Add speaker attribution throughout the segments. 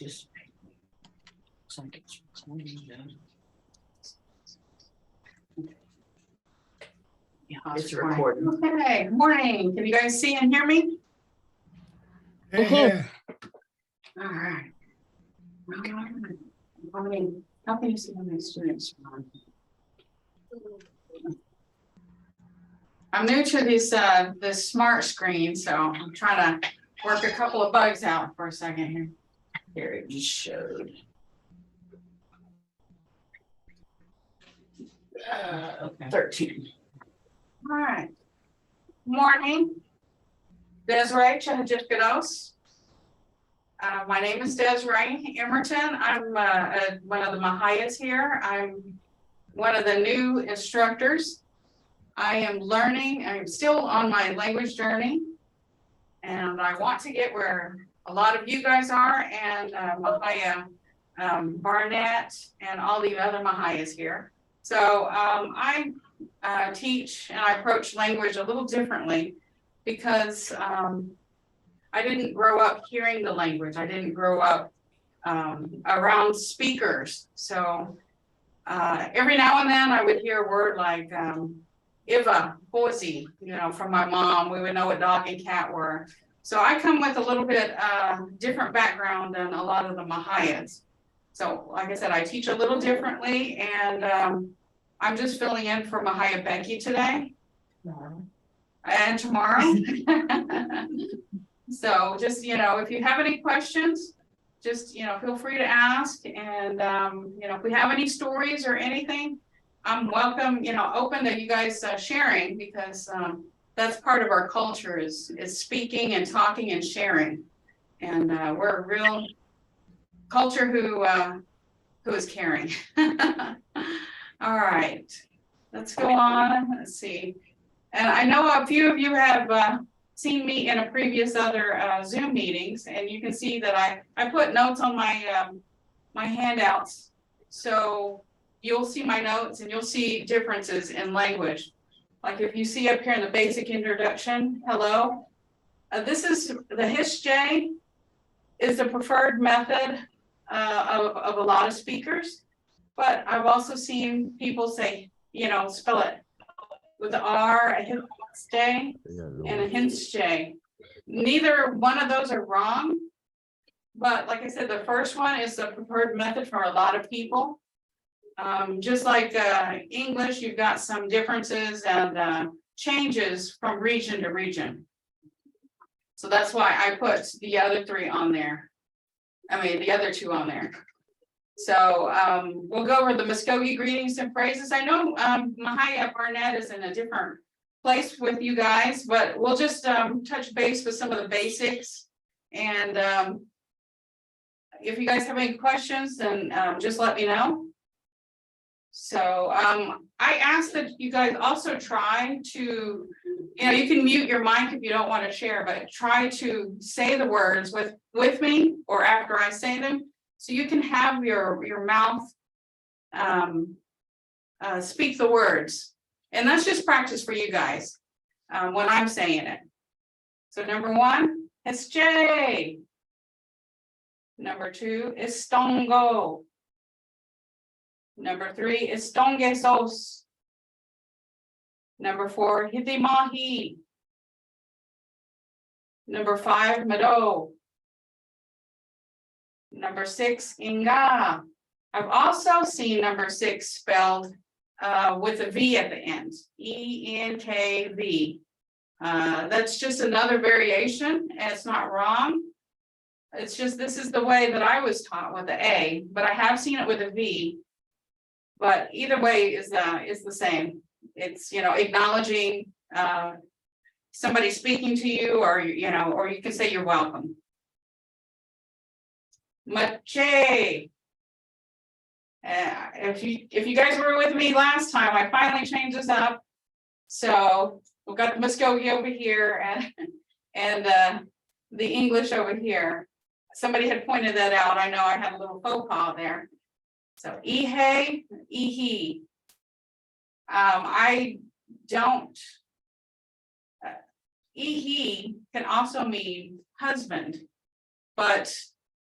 Speaker 1: Just looks like it's recording now. Yeah, it's recording.
Speaker 2: Okay, morning. Can you guys see and hear me?
Speaker 3: Yeah.
Speaker 2: All right. How can you see how many students are on? I'm new to this smart screen, so I'm trying to work a couple of bugs out for a second here.
Speaker 1: Here it just showed.
Speaker 2: Okay.
Speaker 1: 13.
Speaker 2: All right. Morning. Desiree Emerton. My name is Desiree Emerton. I'm one of the Mvhayvs here. I'm one of the new instructors. I am learning. I'm still on my language journey, and I want to get where a lot of you guys are, and Mvhayv Barnett and all the other Mvhayvs here. So I teach and I approach language a little differently because I didn't grow up hearing the language. I didn't grow up around speakers. So every now and then I would hear a word like Iva, Boise, from my mom. We would know what dog and cat were. So I come with a little bit different background than a lot of the Mvhayvs. So like I said, I teach a little differently, and I'm just filling in for Mvhayv Becky today and tomorrow. So just, if you have any questions, just, feel free to ask. And, if we have any stories or anything, I'm welcome, open to you guys sharing, because that's part of our culture is speaking and talking and sharing. And we're a real culture who is caring. All right, let's go on. Let's see. And I know a few of you have seen me in a previous other Zoom meetings, and you can see that I put notes on my my handouts. So you'll see my notes and you'll see differences in language. Like if you see up here in the basic introduction, hello. This is the HISJ is the preferred method of a lot of speakers, but I've also seen people say, spell it with the R, a HISJ and a HISJ. Neither one of those are wrong, but like I said, the first one is the preferred method for a lot of people. Just like English, you've got some differences and changes from region to region. So that's why I put the other three on there. The other two on there. So we'll go over the Mvskoke greetings and phrases. I know Mvhayv Barnett is in a different place with you guys, but we'll just touch base with some of the basics. And if you guys have any questions, then just let me know. So I ask that you guys also try to, you can mute your mic if you don't want to share, but try to say the words with me or after I say them, so you can have your mouth speak the words. And that's just practice for you guys when I'm saying it. So number one is J. Number two is stongo. Number three is stongesos. Number four, hitimahi. Number five, mado. Number six, inga. I've also seen number six spelled with a V at the end, E-N-K-V. That's just another variation, and it's not wrong. It's just, this is the way that I was taught with the A, but I have seen it with a V. But either way is the same. It's, acknowledging somebody speaking to you, or you can say you're welcome. Mache. If you guys were with me last time, I finally changed this up. So we've got the Mvskoke over here and the English over here. Somebody had pointed that out. I know I had a little faux pas there. So ihe, ihi. I don't. Ihi can also mean husband, but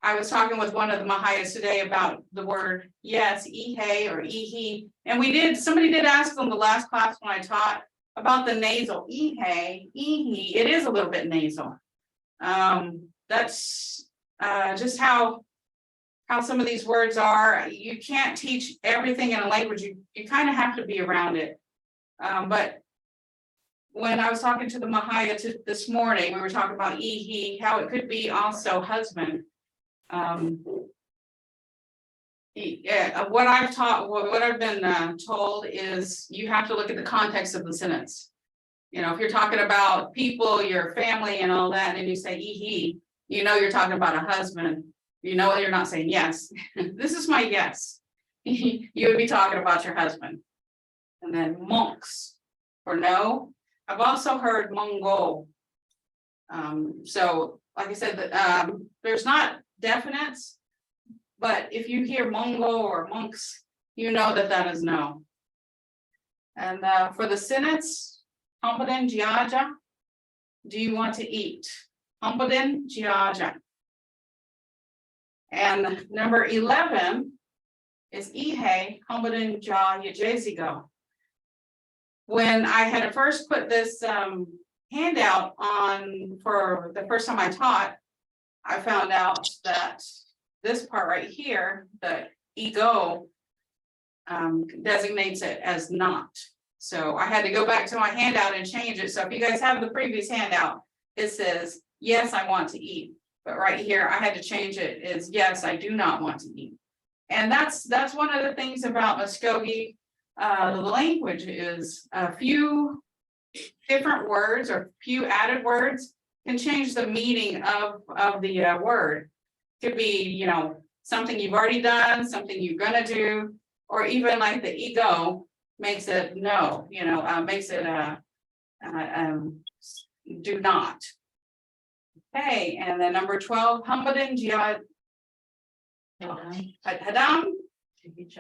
Speaker 2: I was talking with one of the Mvhayvs today about the word yes, ihe or ihi. And somebody did ask on the last class when I taught about the nasal, ihe, ihi, it is a little bit nasal. That's just how some of these words are. You can't teach everything in a language, you kind of have to be around it. But when I was talking to the Mvhayv this morning, we were talking about ihi, how it could be also husband. What I've been told is you have to look at the context of the sentence. If you're talking about people, your family and all that, and you say ihi, you're talking about a husband, you're not saying yes. This is my yes. You would be talking about your husband. And then monks for no. I've also heard Mongol. So like I said, there's not definites, but if you hear Mongol or monks, that is no. And for the sentence, Hampadin Jiaja, do you want to eat? Hampadin Jiaja. And number 11 is Ihe, Hampadin Ja Yajezigo. When I had to first put this handout on for the first time I taught, I found out that this part right here, the ego, designates it as not. So I had to go back to my handout and change it. So if you guys have the previous handout, it says, yes, I want to eat. But right here, I had to change it as yes, I do not want to eat. And that's one of the things about Mvskoke. The language is a few different words or few added words can change the meaning of the word. Could be, something you've already done, something you're gonna do, or even like the ego makes it no, makes it do not. Okay, and then number 12, Hampadin Jihad Hadam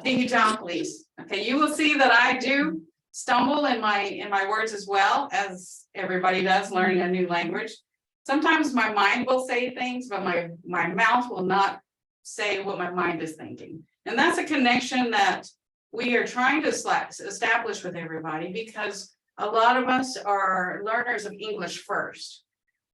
Speaker 2: Dihijam, please. Okay, you will see that I do stumble in my words as well, as everybody does learning a new language. Sometimes my mind will say things, but my mouth will not say what my mind is thinking. And that's a connection that we are trying to establish with everybody, because a lot of us are learners of English first.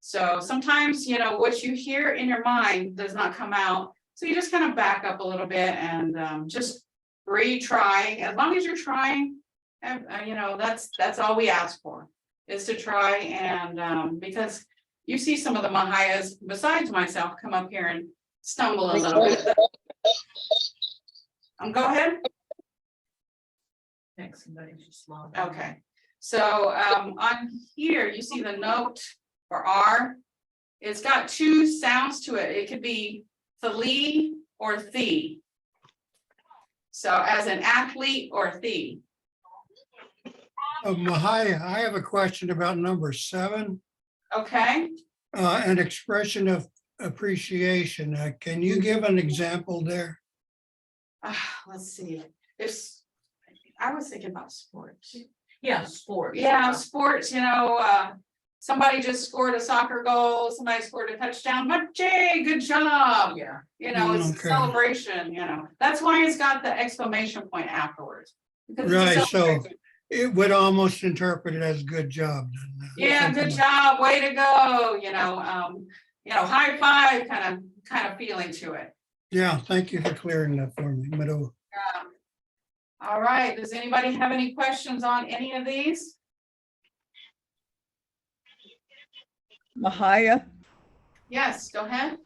Speaker 2: So sometimes, what you hear in your mind does not come out. So you just kind of back up a little bit and just retry. As long as you're trying, that's all we ask for, is to try. And because you see some of the Mvhayvs, besides myself, come up here and stumble a little bit. Go ahead. Okay. So on here, you see the note for R. It's got two sounds to it. It could be thlee or thee. So as an athlete or thee.
Speaker 3: Mvhayv, I have a question about number 7.
Speaker 2: Okay.
Speaker 3: An expression of appreciation. Can you give an example there?
Speaker 2: Let's see. I was thinking about sports.
Speaker 1: Yeah, sports.
Speaker 2: Yeah, sports, somebody just scored a soccer goal, somebody scored a touchdown, but Jay, good job.
Speaker 1: Yeah.
Speaker 2: It's a
Speaker 3: Okay.
Speaker 2: celebration, That's why it's got the exclamation point afterwards. because it's a
Speaker 3: Right, so
Speaker 2: celebration.
Speaker 3: it would almost interpret it as good job. Then,
Speaker 2: Yeah,
Speaker 3: something
Speaker 2: good
Speaker 3: like-
Speaker 2: job, way to go, high five kind of feeling to it.
Speaker 3: Yeah, thank you for clearing that for me. Mado.
Speaker 2: All right, does anybody have any questions on any of these?
Speaker 4: Mvhayv,
Speaker 2: Yes, go ahead.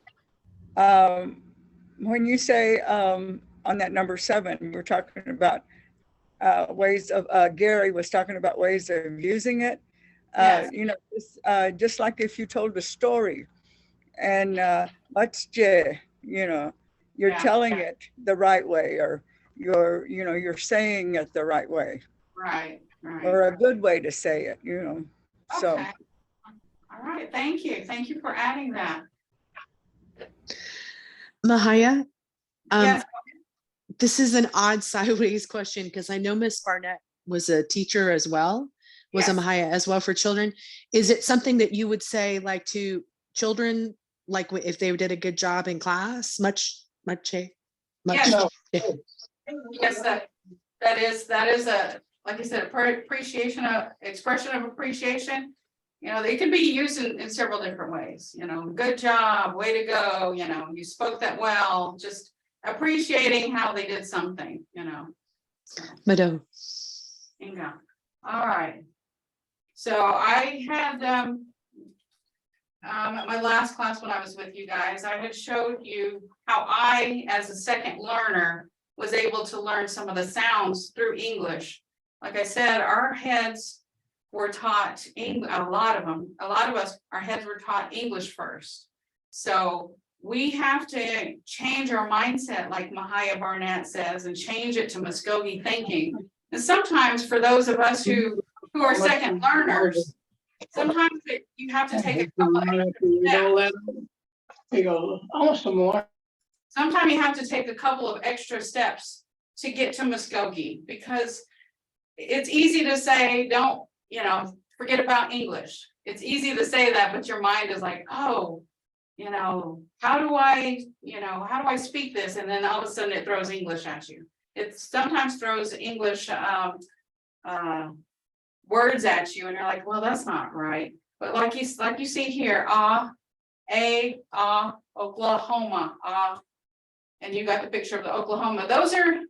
Speaker 4: when you say on that number 7, we're talking about ways of, Gary was talking about ways of using it.
Speaker 2: Yes.
Speaker 4: Just like if you told a story and you're
Speaker 2: Yeah.
Speaker 4: telling it the right way, or you're saying it the right way,
Speaker 2: Right.
Speaker 4: or a good way to say it, so.
Speaker 2: Okay. All right, thank you. Thank you for adding that.
Speaker 5: Mvhayv,
Speaker 2: Yes,
Speaker 5: this is an odd sideways question because I know Miss Barnett was a teacher as well, was a
Speaker 2: Yes.
Speaker 5: Mvhayv as well for children. Is it something that you would say like to children like if they did a good job in class? Much.
Speaker 2: Yes.
Speaker 5: Yeah.
Speaker 2: Yes, that is a, like I said, appreciation of, expression of appreciation. You know, they can be used in several different ways, you know, good job, way to go, you know, you spoke that well, just appreciating how they did something, you know. So,
Speaker 5: Madam.
Speaker 2: bingo. All right. So I had, at my last class when I was with you guys, I had showed you how I, as a second learner, was able to learn some of the sounds through English. Like I said, our heads were taught, a lot of us, our heads were taught English first. So we have to change our mindset, like Mvhayv Barnett says, and change it to Mvskoke thinking. And sometimes for those of us who are second learners, sometimes you have to take a couple of sometimes you have to take a couple of extra steps to get to Mvskoke, because it's easy to say, don't, you know, forget about English. It's easy to say that, but your mind is like, oh, you know, how do I speak this? And then all of a sudden it throws English at you. It sometimes throws English words at you, and you're like, well, that's not right. But like you see here, Oklahoma, and you got the picture of the Oklahoma. Those are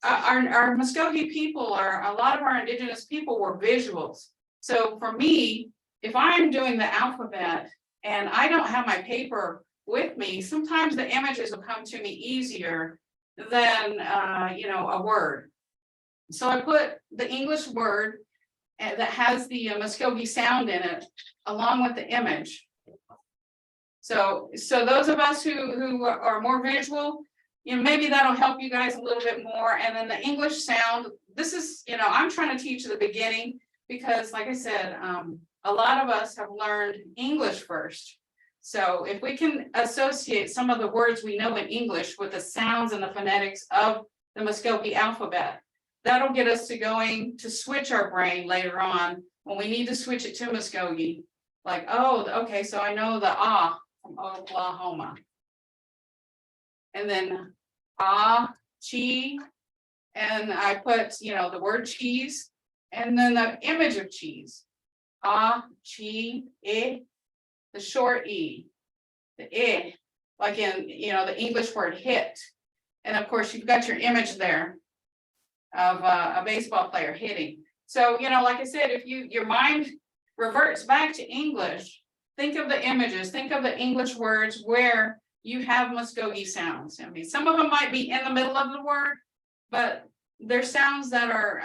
Speaker 2: our Mvskoke people, are a lot of our indigenous people were visuals. So for me, if I'm doing the alphabet and I don't have my paper with me, sometimes the images will come to me easier than you know, a word. So I put the English word that has the Mvskoke sound in it along with the image. So those of us who are more visual, you know, maybe that'll help you guys a little bit more. And then the English sound, this is, you know, I'm trying to teach at the beginning, because like I said, a lot of us have learned English first. So if we can associate some of the words we know in English with the sounds and the phonetics of the Mvskoke alphabet, that'll get us to switch our brain later on when we need to switch it to Mvskoke. Like, oh, okay, so I know the from Oklahoma. And then chi, and I put, you know, the word cheese, and then the image of cheese. Chi, the short e, the like in, you know, the English word hit. And of course, you've got your image there of a baseball player hitting. So, you know, like I said, if your mind reverts back to English, think of the images, think of the English words where you have Mvskoke sounds. I mean, some of them might be in the middle of the word, but they're sounds that are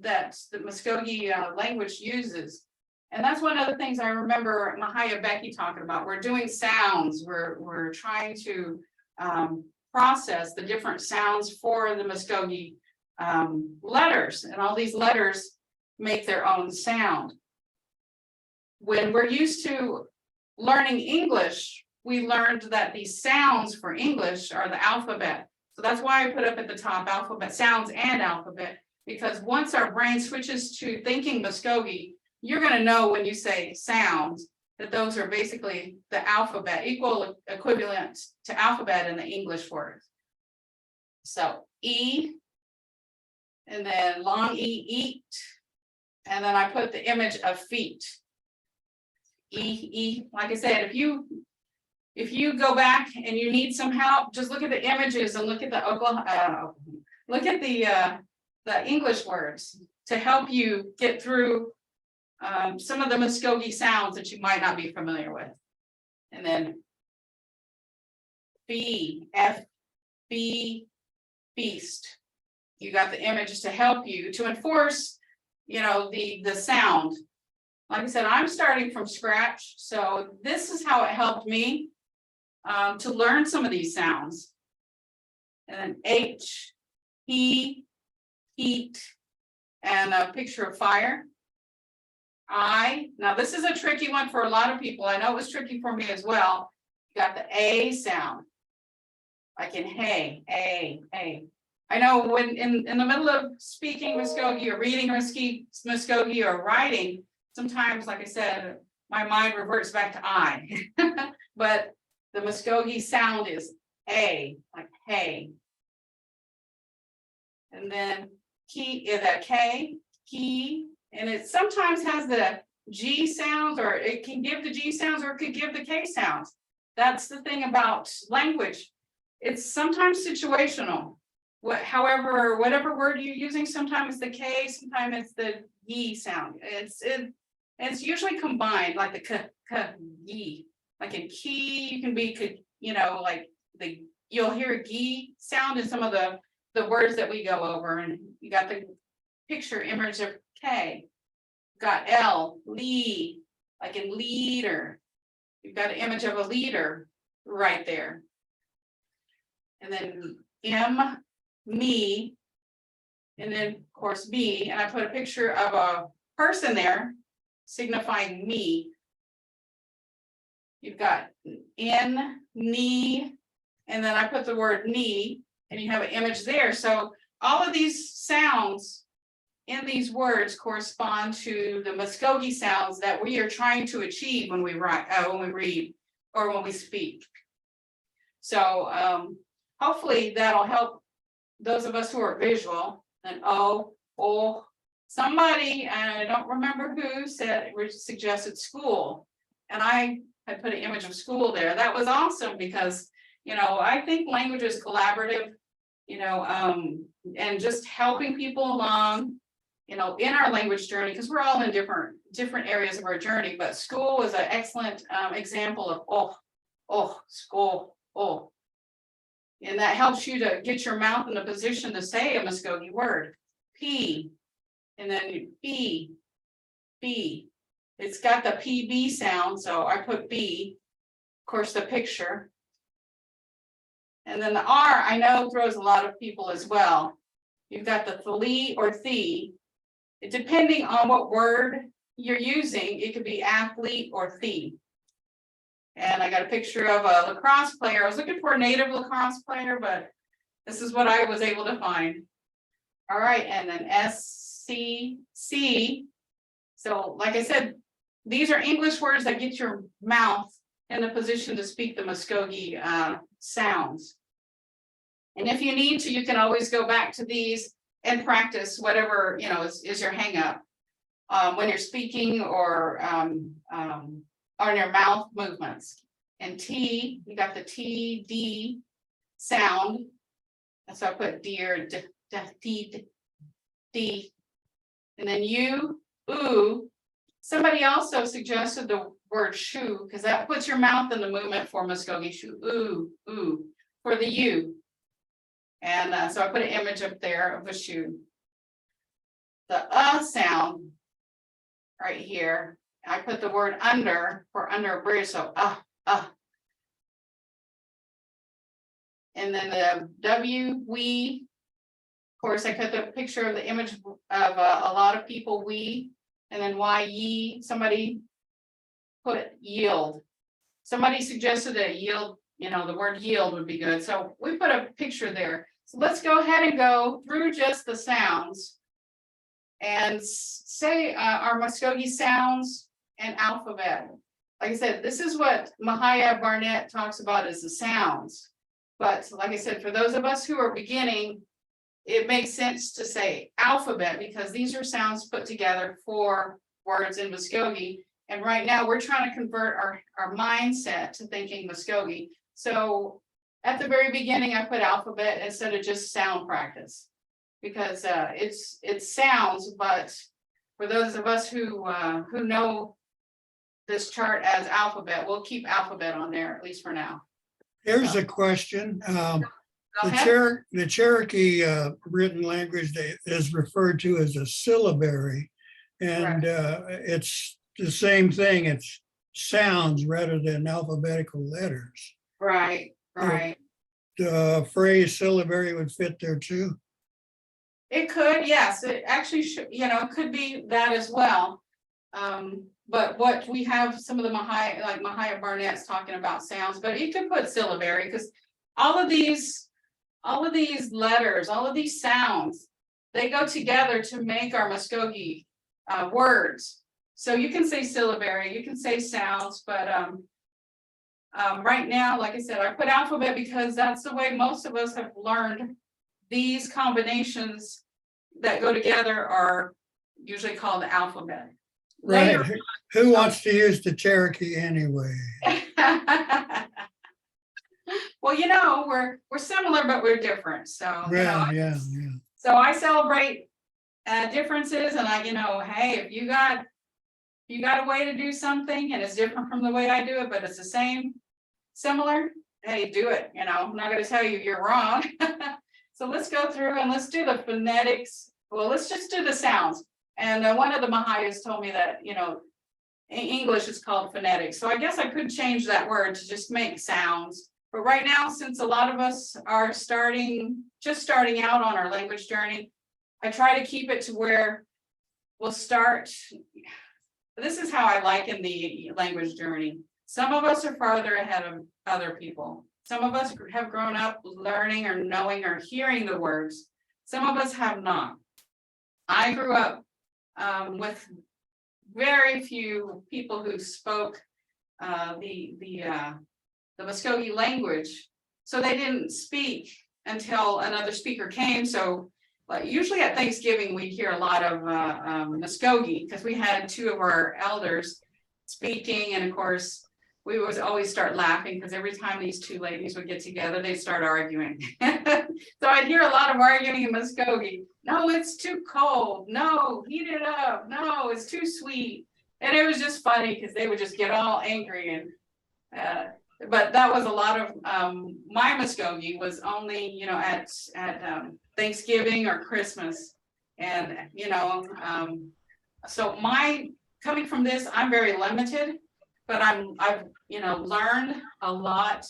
Speaker 2: that the Mvskoke language uses. And that's one of the things I remember Mvhayv Becky talking about. We're doing sounds. We're trying to process the different sounds for the Mvskoke letters, and all these letters make their own sound. When we're used to learning English, we learned that these sounds for English are the alphabet. So that's why I put up at the top alphabet, sounds and alphabet, because once our brain switches to thinking Mvskoke, you're going to know when you say sounds that those are basically the alphabet, equivalent to alphabet in the English words. So E, and then long E, eat, and then I put the image of feet. E, like I said, if you go back and you need some help, just look at the images and look at the the English words to help you get through some of the Mvskoke sounds that you might not be familiar with. And then feast. You got the images to help you to enforce, you know, the sound. Like I said, I'm starting from scratch, so this is how it helped me to learn some of these sounds. And then H, he, heat, and a picture of fire. Now this is a tricky one for a lot of people. I know it was tricky for me as well. You got the A sound, like in hey, A. I know when in the middle of speaking Mvskoke or reading Mvskoke or writing, sometimes, like I said, my mind reverts back to I. But the Mvskoke sound is A, like hey. And then key is a K, key, and it sometimes has the G sounds, or it can give the G sounds, or it could give the K sounds. That's the thing about language. It's sometimes situational. However, whatever word you're using, sometimes it's the K, sometimes it's the Y sound. It's usually combined, like the k, y. Like in key, you can be, you know, like you'll hear a G sound in some of the words that we go over, and you got the picture image of K. Got L, lead, like in leader. You've got an image of a leader right there. And then M, me, and then of course me, and I put a picture of a person there signifying me. You've got N, knee, and then I put the word knee, and you have an image there. So all of these sounds in these words correspond to the Mvskoke sounds that we are trying to achieve when we write, when we read, or when we speak. So hopefully that'll help those of us who are visual. And somebody, I don't remember who suggested school, and I had put an image of school there. That was awesome because, you know, I think language is collaborative, you know, and just helping people along, you know, in our language journey, because we're all in different areas of our journey. But school was an excellent example of school, and that helps you to get your mouth in a position to say a Mvskoke word. P, and then B. It's got the PB sound, so I put B. Of course, the picture. And then the R, I know, throws a lot of people as well. You've got the thlee or thee. Depending on what word you're using, it could be athlete or thee. And I got a picture of a lacrosse player. I was looking for a native lacrosse player, but this is what I was able to find. All right, and then SCC. So like I said, these are English words that get your mouth in the position to speak the Mvskoke sounds. And if you need to, you can always go back to these and practice whatever, you know, is your hang up when you're speaking or on your mouth movements. And T, you got the T, D sound. And so I put D or D. And then U, ooh. Somebody also suggested the word shoe, because that puts your mouth in the movement for Mvskoke shoe. Ooh, for the U. And so I put an image up there of a shoe. The sound right here, I put the word under for under a bridge, so And then the W, we, of course, I put the picture of the image of a lot of people, we, and then Y, ye, somebody put yield. Somebody suggested that yield, you know, the word yield would be good. So we put a picture there. So let's go ahead and go through just the sounds and say our Mvskoke sounds and alphabet. Like I said, this is what Mvhayv Barnett talks about as the sounds. But like I said, for those of us who are beginning, it makes sense to say alphabet because these are sounds put together for words in Mvskoke. And right now we're trying to convert our mindset to thinking Mvskoke. So at the very beginning, I put alphabet instead of just sound practice because it's sounds, but for those of us who know this chart as alphabet, we'll keep alphabet on there, at least for now.
Speaker 3: Here's a question. The Cherokee written language is referred to as a syllabary, and it's the same thing. It's sounds rather than alphabetical letters.
Speaker 2: Right.
Speaker 3: The phrase syllabary would fit there too.
Speaker 2: It could, yes. It actually should, you know, it could be that as well. But what we have some of the Mvhayv Barnett's talking about sounds, but you could put syllabary because all of these letters, all of these sounds, they go together to make our Mvskoke words. So you can say syllabary, you can say sounds, but Right now, like I said, I put alphabet because that's the way most of us have learned. These combinations that go together are usually called the alphabet.
Speaker 3: Right.
Speaker 2: Later,
Speaker 3: Who wants to use the Cherokee anyway?
Speaker 2: well, we're similar, but we're different. So,
Speaker 3: Yeah.
Speaker 2: so I celebrate differences, and hey, if you got a way to do something and it's different from the way I do it, but it's the same, similar, hey, do it. I'm not going to tell you you're wrong. So let's go through and let's do the phonetics. Well, let's just do the sounds. And one of the Mvhayvs told me that, in English is called phonetics. So I guess I could change that word to just make sounds. But right now, since a lot of us are just starting out on our language journey, I try to keep it to where we'll start. This is how I liken the language journey. Some of us are farther ahead of other people. Some of us have grown up learning or knowing or hearing the words. Some of us have not. I grew up with very few people who spoke the Mvskoke language. So they didn't speak until another speaker came. So usually at Thanksgiving, we hear a lot of Mvskoke because we had two of our elders speaking. And of course, we would always start laughing because every time these two ladies would get together, they'd start arguing. So I'd hear a lot of arguing in Mvskoke. No, it's too cold. No, heat it up. No, it's too sweet. And it was just funny because they would just get all angry. And but that was a lot of my Mvskoke was only at Thanksgiving or Christmas. And so coming from this, I'm very limited, but I've learned a lot.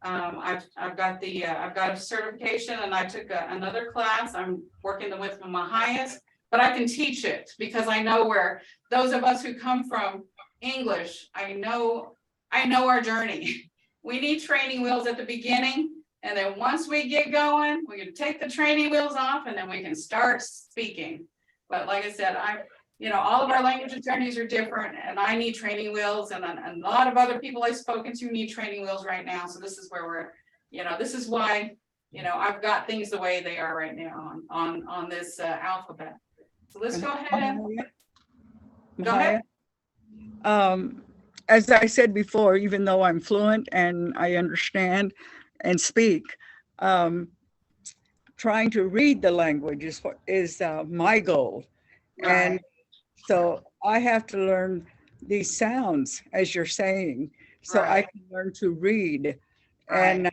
Speaker 2: I've got a certification, and I took another class. I'm working with the Mvhayvs, but I can teach it because I know where those of us who come from English, I know our journey. We need training wheels at the beginning, and then once we get going, we can take the training wheels off, and then we can start speaking. But like I said, all of our language journeys are different, and I need training wheels, and a lot of other people I've spoken to need training wheels right now. So this is where we're, this is why, I've got things the way they are right now on this alphabet. So let's go ahead and go ahead.
Speaker 4: As I said before, even though I'm fluent and I understand and speak, trying to read the language is my goal.
Speaker 2: Right.
Speaker 4: And so I have to learn these sounds, as you're saying, so I can learn to read.
Speaker 2: Right.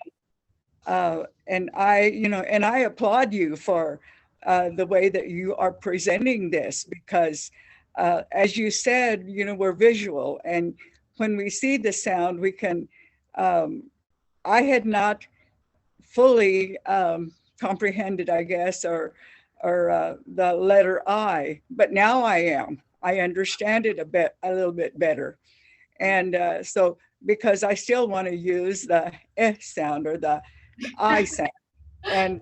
Speaker 4: And I applaud you for the way that you are presenting this, because as you said, we're visual, and when we see the sound, we can, I had not fully comprehended, I guess, or the letter I, but now I am. I understand it a little bit better. And so, because I still want to use the sound or the I sound. And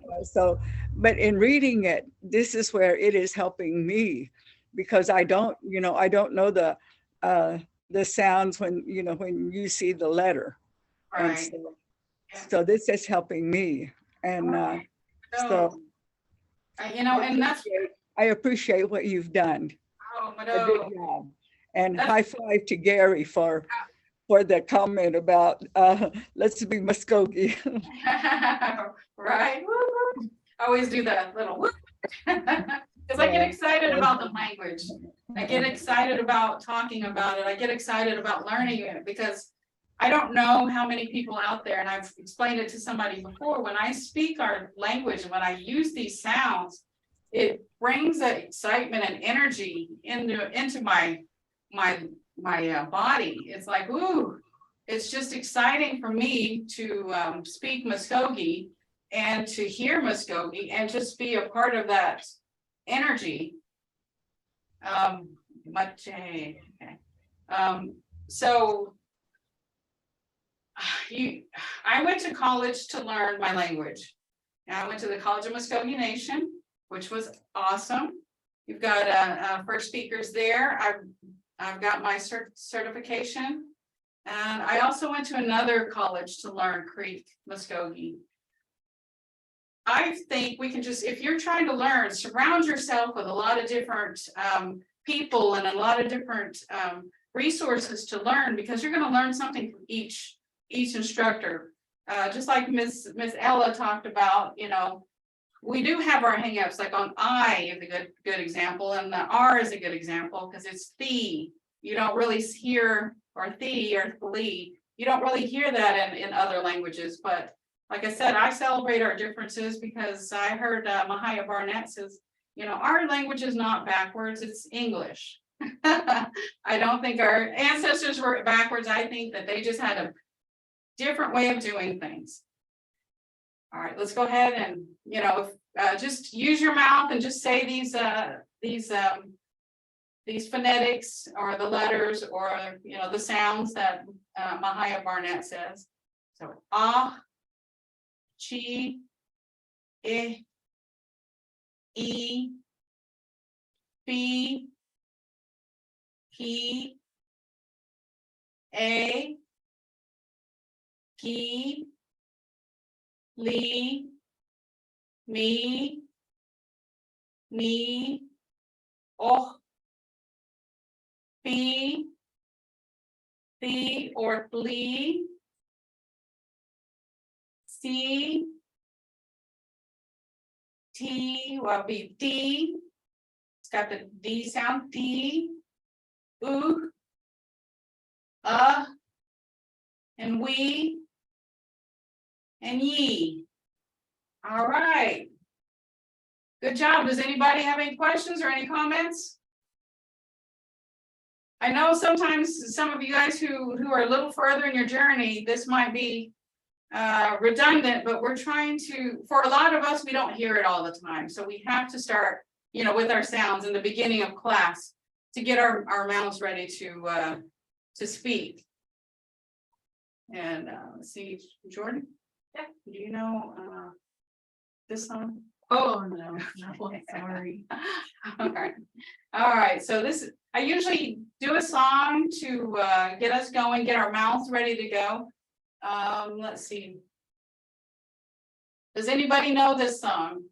Speaker 4: but in reading it, this is where it is helping me, because I don't know the sounds when you see the letter.
Speaker 2: Right.
Speaker 4: And so this is helping me. And
Speaker 2: and that's,
Speaker 4: I appreciate what you've done. A good job. And high five to Gary for the comment about let's be Mvskoke.
Speaker 2: Right. I always do that little whoop. Because I get excited about the language. I get excited about talking about it. I get excited about learning it, because I don't know how many people out there, and I've explained it to somebody before, when I speak our language, when I use these sounds, it brings that excitement and energy into my body. It's like, ooh, it's just exciting for me to speak Mvskoke and to hear Mvskoke and just be a part of that energy. So I went to college to learn my language. I went to the College of Mvskoke Nation, which was awesome. You've got first speakers there. I've got my certification. And I also went to another college to learn Creek Mvskoke. I think we can just, if you're trying to learn, surround yourself with a lot of different people and a lot of different resources to learn, because you're going to learn something from each instructor. Just like Miss Ella talked about, you know, we do have our hangups, like on I is a good example, and the R is a good example because it's the. You don't really hear, or the or thlee. You don't really hear that in other languages, but like I said, I celebrate our differences because I heard Mvhayv Barnett says, you know, our language is not backwards, it's English. I don't think our ancestors were backwards. I think that they just had a different way of doing things. All right, let's go ahead and, you know, just use your mouth and just say these phonetics or the letters or, you know, the sounds that Mvhayv Barnett says. So, ah, chi, I, e, fi, he, a, ki, li, me, ni, oh, fi, the or flee, C, T will be D. It's got the D sound, D, oo, and we, and ye. All right. Good job. Does anybody have any questions or any comments? I know sometimes some of you guys who are a little further in your journey, this might be redundant, but we're trying to, for a lot of us, we don't hear it all the time. So we have to start, you know, with our sounds in the beginning of class to get our mouths ready to speak. And let's see, Jordan, yeah, do you know this song?
Speaker 1: Oh, no, sorry.
Speaker 2: Okay. All right, so this, I usually do a song to get us going, get our mouths ready to go. Let's see. Does anybody know this song?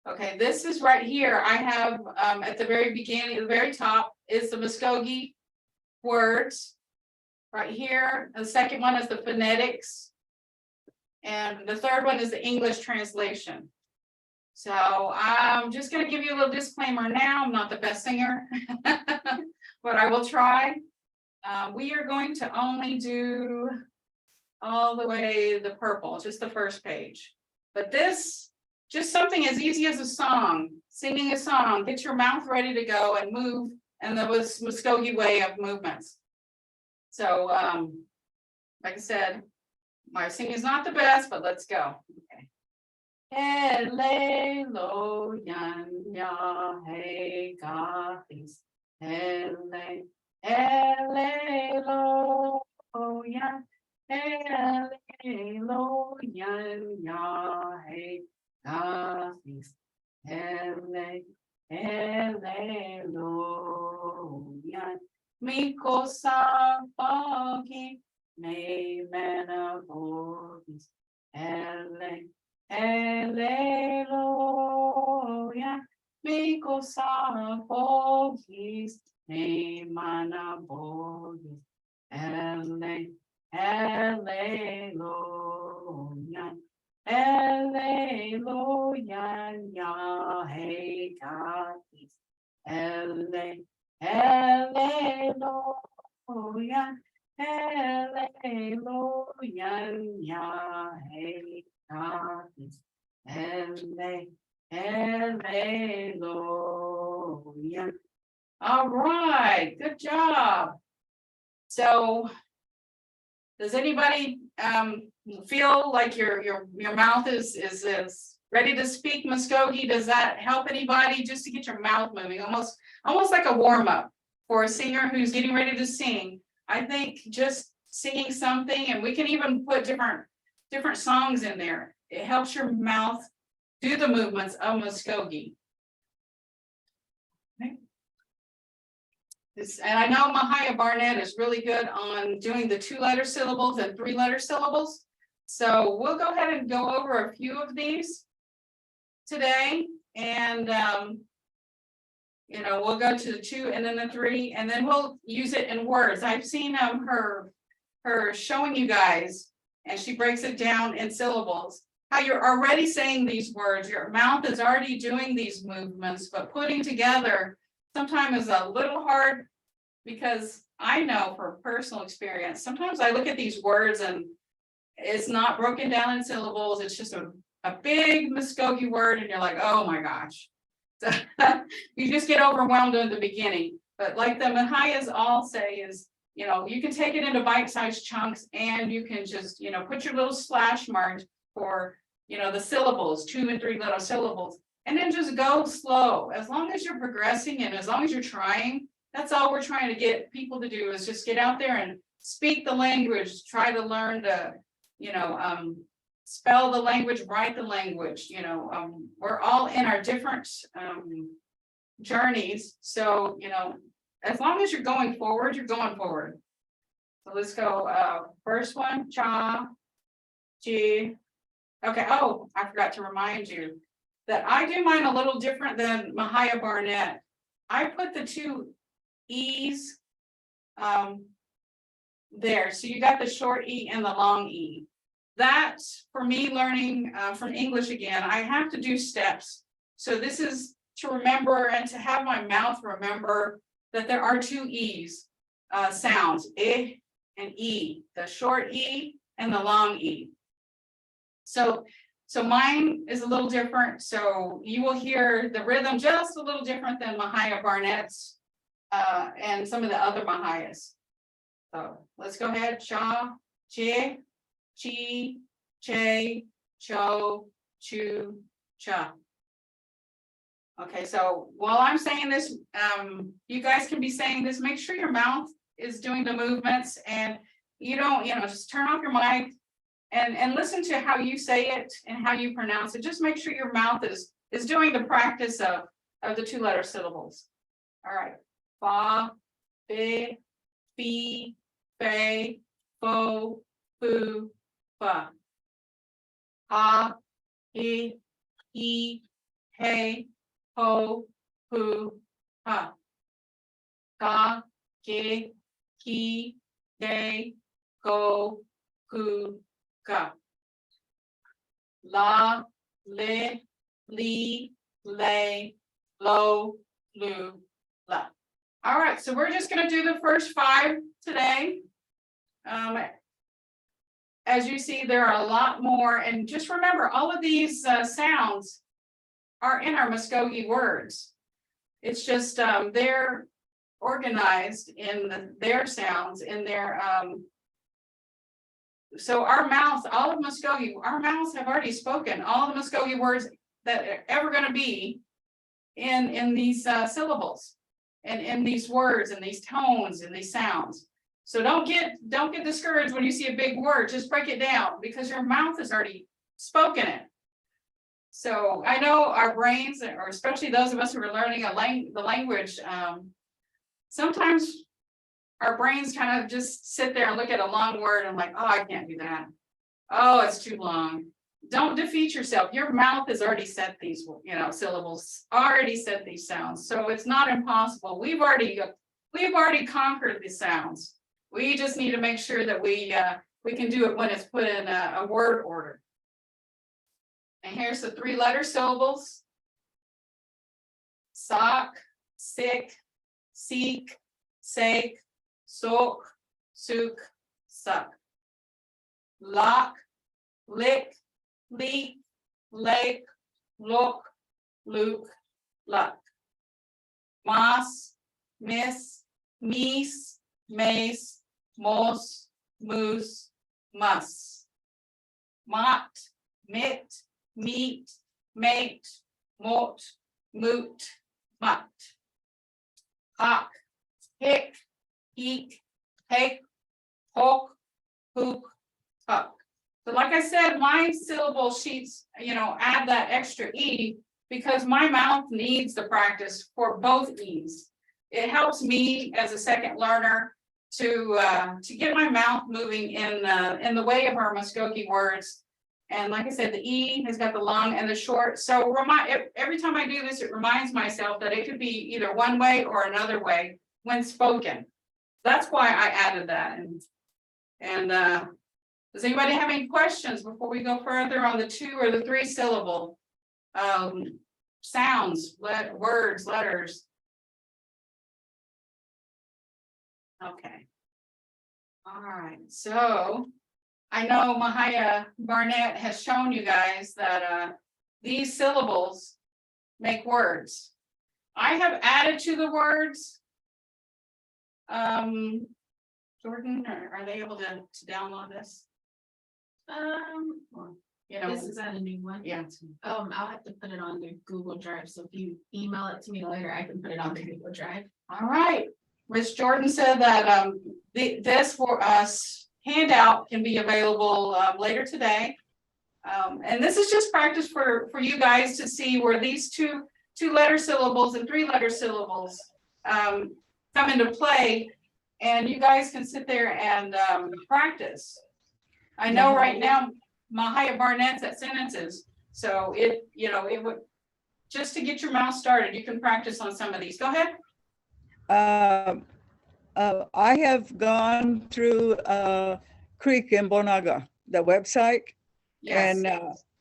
Speaker 2: Okay, this is right here. I have at the very beginning, the very top is the Mvskoke words. Right here. The second one is the phonetics. And the third one is the English translation. So I'm just going to give you a little disclaimer now. I'm not the best singer, but I will try. We are going to only do all the way the purple, just the first page. But this, just something as easy as a song, singing a song, get your mouth ready to go and move, and the Mvskoke way of movements. So, like I said, my singing is not the best, but let's go. Okay. Hele lo yan ya hey gathis. Hele lo yan. Hele lo yan ya hey gathis. Hele lo yan. Miko sa pagi. May manavogis. Alleluia, Miko sa pogis, may manavogis. Alleluia, Alleluia, Yahweh Gatis. Alleluia. Alleluia, Yahweh Gatis. Alleluia. All right, good job. So, does anybody feel like your mouth is ready to speak Mvskoke? Does that help anybody just to get your mouth moving? Almost like a warm up for a singer who's getting ready to sing. I think just singing something, and we can even put different songs in there. It helps your mouth do the movements of Mvskoke. Okay. And I know Mvhayv Barnett is really good on doing the 2-letter syllables and 3-letter syllables. So we'll go ahead and go over a few of these today. And, we'll go to the 2 and then the 3, and then we'll use it in words. I've seen her showing you guys, and she breaks it down in syllables, how you're already saying these words. Your mouth is already doing these movements, but putting together sometimes is a little hard, because I know from personal experience, sometimes I look at these words and it's not broken down in syllables. It's just a big Mvskoke word, and you're like, oh my gosh. So you just get overwhelmed in the beginning. But like the Mvhayvs all say is, you can take it into bite-sized chunks, and you can just, put your little slash marks for, the syllables, 2 and 3 little syllables, and then just go slow. As long as you're progressing and as long as you're trying, that's all we're trying to get people to do, is just get out there and speak the language, try to learn to, spell the language, write the language. We're all in our different journeys. So, as long as you're going forward, you're going forward. So let's go. First one, cha, ji. Okay. Oh, I forgot to remind you that I do mine a little different than Mvhayv Barnett. I put the 2 E's there. So you got the short E and the long E. That's for me learning from English again. I have to do steps. So this is to remember and to have my mouth remember that there are 2 E's sounds, I and E, the short E and the long E. So mine is a little different. So you will hear the rhythm just a little different than Mvhayv Barnett's and some of the other Mvhayvs. So let's go ahead. Cha, che, chi, che, cho, chu, cha. Okay, so while I'm saying this, you guys can be saying this. Make sure your mouth is doing the movements, and you don't, just turn off your mic and listen to how you say it and how you pronounce it. Just make sure your mouth is doing the practice of the 2-letter syllables. All right. Fa, be, fi, fe, fo, fu, fa. Ha, he, he, ho, hu, ha. Ka, ge, ki, de, go, gu, ga. La, le, li, lay, lo, lu, la. All right, so we're just going to do the first 5 today. As you see, there are a lot more, and just remember, all of these sounds are in our Mvskoke words. It's just they're organized in their sounds, in their so our mouths, all of Mvskoke, our mouths have already spoken all of the Mvskoke words that are ever going to be in these syllables and in these words and these tones and these sounds. So don't get discouraged when you see a big word. Just break it down, because your mouth has already spoken it. So I know our brains, or especially those of us who are learning the language, sometimes our brains kind of just sit there and look at a long word and like, oh, I can't do that. Oh, it's too long. Don't defeat yourself. Your mouth has already said these, syllables, already said these sounds. So it's not impossible. We've already conquered the sounds. We just need to make sure that we can do it when it's put in a word order. And here's the 3-letter syllables. Sock, sick, seek, sake, soak, sook, suck. Lock, lick, leak, lake, look, luke, luck. Mas, miss, meese, mace, mos, moose, mus. Mott, mit, meet, mate, mot, moot, mutt. Hock, hick, heek, hake, hook, hook, huck. So like I said, my syllable sheets, add that extra E, because my mouth needs the practice for both E's. it helps me as a second learner to get my mouth moving in the way of our Mvskoke words. And like I said, the E has got the long and the short. So every time I do this, it reminds myself that it could be either one way or another way when spoken. That's why I added that. And does anybody have any questions before we go further on the 2 or the 3 syllable sounds, words, letters? Okay. All right, so I know Mvhayv Barnett has shown you guys that these syllables make words. I have added to the words. Jordan, are they able to download this? You know,
Speaker 6: This is a new one.
Speaker 2: yeah.
Speaker 6: I'll have to put it on the Google Drive. So if you email it to me later, I can put it on the Google Drive.
Speaker 2: All right. Ms. Jordan said that this for us handout can be available later today. And this is just practice for you guys to see where these two letter syllables and 3 letter syllables come into play. And you guys can sit there and practice. I know right now Mvhayv Barnett's at sentences. So it would just to get your mouth started, you can practice on some of these. Go ahead.
Speaker 4: I have gone through Creek in Bonaga, the website,
Speaker 2: Yes.
Speaker 4: and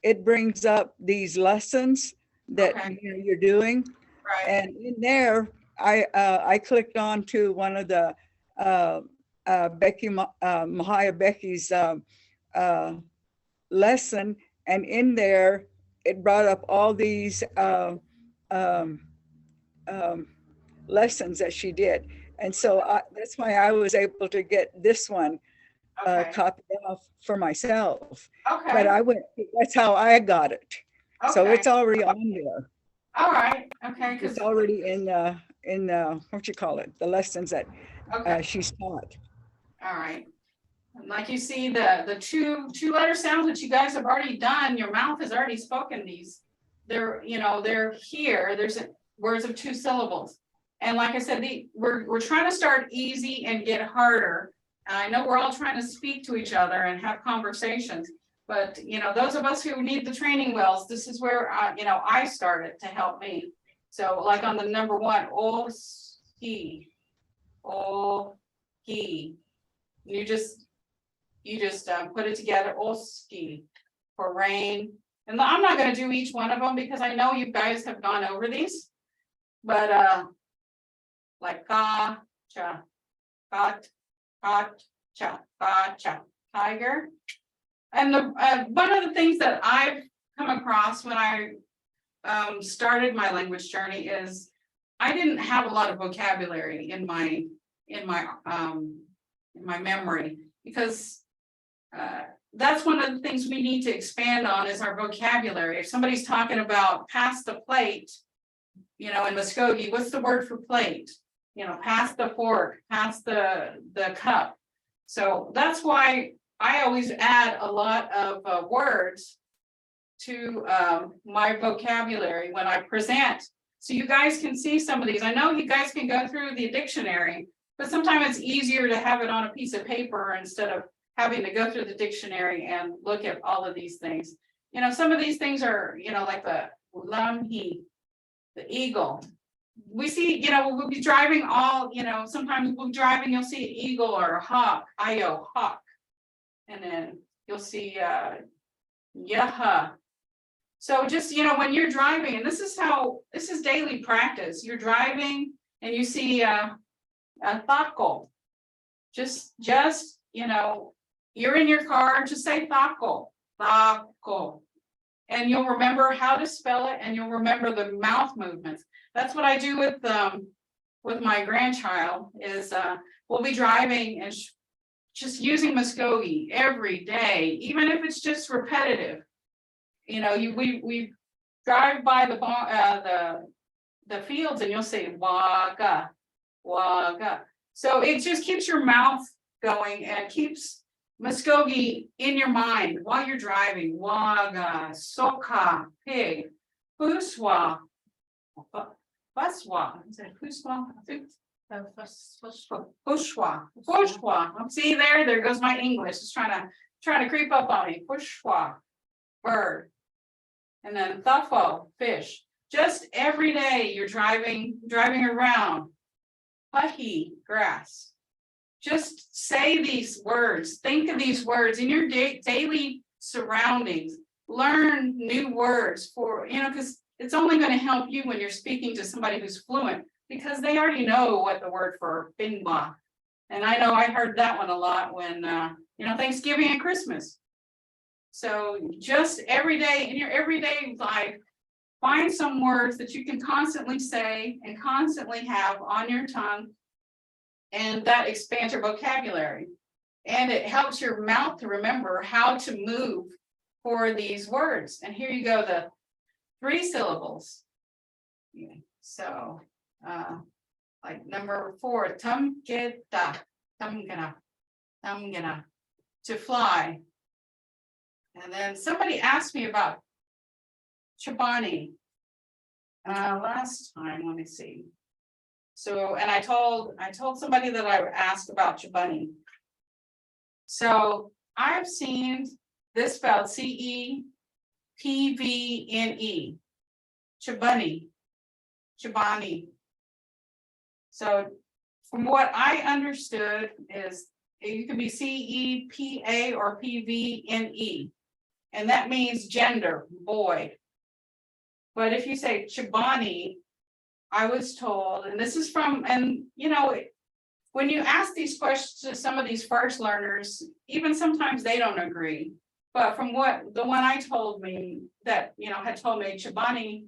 Speaker 4: it brings up these lessons that
Speaker 2: Okay.
Speaker 4: you're doing.
Speaker 2: Right.
Speaker 4: And in there, I clicked on to one of the Mvhayv Becky's lesson, and in there it brought up all these lessons that she did, and so that's why I was able to get this one
Speaker 2: Okay.
Speaker 4: copied off for myself.
Speaker 2: Okay.
Speaker 4: But that's how I got it. So
Speaker 2: Okay.
Speaker 4: it's already on there.
Speaker 2: All right. Okay.
Speaker 4: It's already in what you call it, the lessons that
Speaker 2: Okay.
Speaker 4: she's taught.
Speaker 2: All right. And like you see, the two letter sounds that you guys have already done, your mouth has already spoken these. They're here. There's words of 2 syllables. And like I said, we're trying to start easy and get harder. And I know we're all trying to speak to each other and have conversations, but those of us who need the training wheels, this is where I started to help me. So like on the number 1, oski, oski. You just put it together, oski, for rain. And I'm not going to do each one of them because I know you guys have gone over these, but like ka, cha, kat, cha, tiger. And one of the things that I've come across when I started my language journey is I didn't have a lot of vocabulary in my memory, because that's one of the things we need to expand on is our vocabulary. If somebody's talking about pass the plate, in Mvskoke, what's the word for plate? Pass the fork, pass the cup. So that's why I always add a lot of words to my vocabulary when I present. So you guys can see some of these. I know you guys can go through the dictionary, but sometimes it's easier to have it on a piece of paper instead of having to go through the dictionary and look at all of these things. Some of these things are, like the lamhi, the eagle. We see, we'll be driving sometimes we'll be driving, you'll see an eagle or a hawk, ayo, hawk. And then you'll see yaha. So just, when you're driving, and this is daily practice. You're driving and you see a taco. Just, you're in your car, just say taco. And you'll remember how to spell it, and you'll remember the mouth movements. That's what I do with my grandchild is we'll be driving and just using Mvskoke every day, even if it's just repetitive. We drive by the fields and you'll say waga, waga. So it just keeps your mouth going and keeps Mvskoke in your mind while you're driving. Waga, soka, pig, puswa, buswa. Is it puswa? Pushwa. See there goes my English. It's trying to creep up on me. Pushwa, bird. And then thufo, fish. Just every day you're driving around. Pahi, grass. Just say these words. Think of these words in your daily surroundings. Learn new words for, because it's only going to help you when you're speaking to somebody who's fluent, because they already know what the word for bingwa. And I know I heard that one a lot when, Thanksgiving and Christmas. So just every day in your everyday life, find some words that you can constantly say and constantly have on your tongue. And that expands your vocabulary. And it helps your mouth to remember how to move for these words. And here you go, the 3 syllables. Yeah. So, like number 4, tamgeta, tamgena, to fly. And then somebody asked me about Chobani last time. Let me see. So, and I told somebody that I asked about Chobani. So I've seen this spelled Cepvne, Chobani. So from what I understood is you could be Cepa or Pvne, and that means gender, boy. But if you say Chobani, I was told, and this is from, and when you ask these questions to some of these first learners, even sometimes they don't agree. But from what the one I told me that, had told me Chobani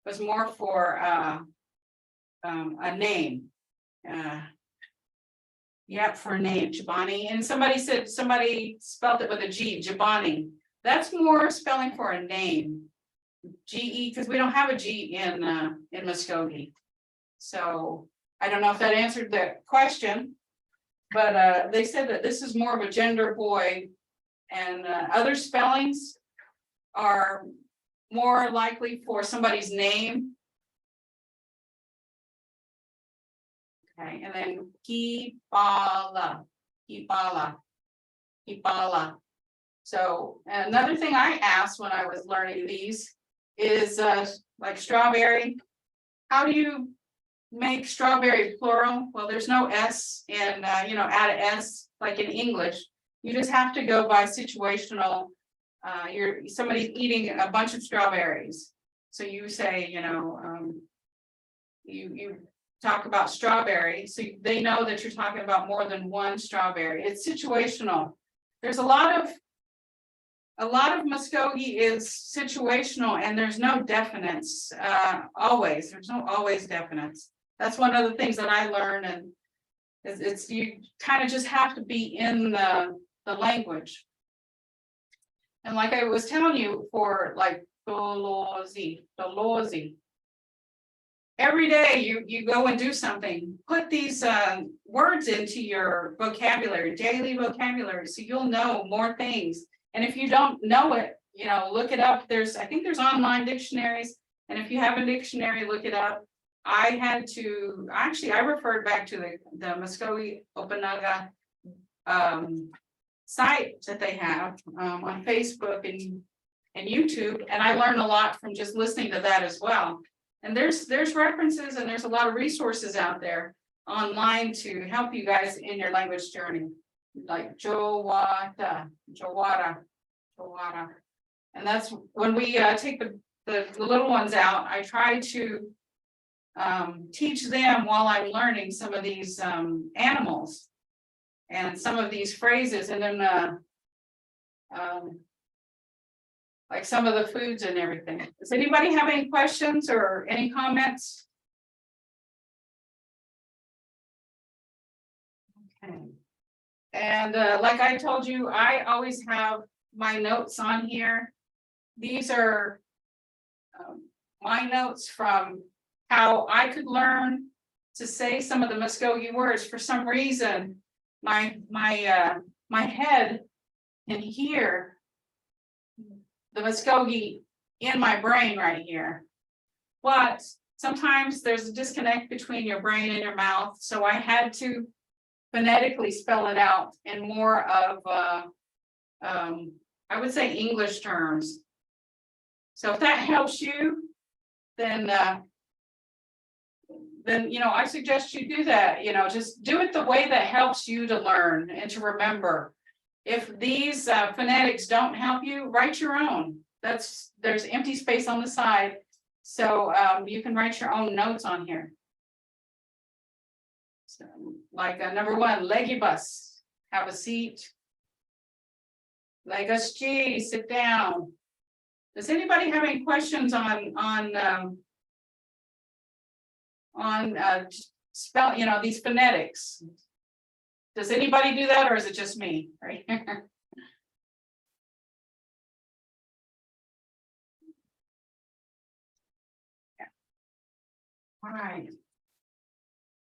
Speaker 2: was more for a name. For a name, Chobani. And somebody spelled it with a G, Chobani. That's more spelling for a name. GE, because we don't have a G in Mvskoke. So I don't know if that answered the question, but they said that this is more of a gender boy, and other spellings are more likely for somebody's name. Okay, and then Kibala. So another thing I asked when I was learning these is like strawberry. How do you make strawberry plural? Well, there's no S in, add an S like in English. You just have to go by situational. Somebody's eating a bunch of strawberries. So you say, you talk about strawberry. So they know that you're talking about more than one strawberry. It's situational. There's a lot of Mvskoke is situational, and there's no definites always. There's no always definites. That's one of the things that I learned, and it's you kind of just have to be in the language. And like I was telling you, for like dolozi, every day you go and do something, put these words into your vocabulary, daily vocabulary, so you'll know more things. And if you don't know it, look it up. I think there's online dictionaries. And if you have a dictionary, look it up. I referred back to the Mvskoke Okanagan site that they have on Facebook and YouTube. And I learned a lot from just listening to that as well. And there's references, and there's a lot of resources out there online to help you guys in your language journey. Like Jowara. And that's when we take the little ones out, I try to teach them while I'm learning some of these animals and some of these phrases, and then like some of the foods and everything. Does anybody have any questions or any comments? Okay. And like I told you, I always have my notes on here. These are my notes from how I could learn to say some of the Mvskoke words. For some reason, my head can hear the Mvskoke in my brain right here. But sometimes there's a disconnect between your brain and your mouth, so I had to phonetically spell it out in more of, I would say English terms. So if that helps you, then, I suggest you do that, just do it the way that helps you to learn and to remember. If these phonetics don't help you, write your own. There's empty space on the side. So you can write your own notes on here. So, like number 1, legibus, have a seat. Legusg, sit down. Does anybody have any questions on spell, these phonetics? Does anybody do that, or is it just me right here? All right.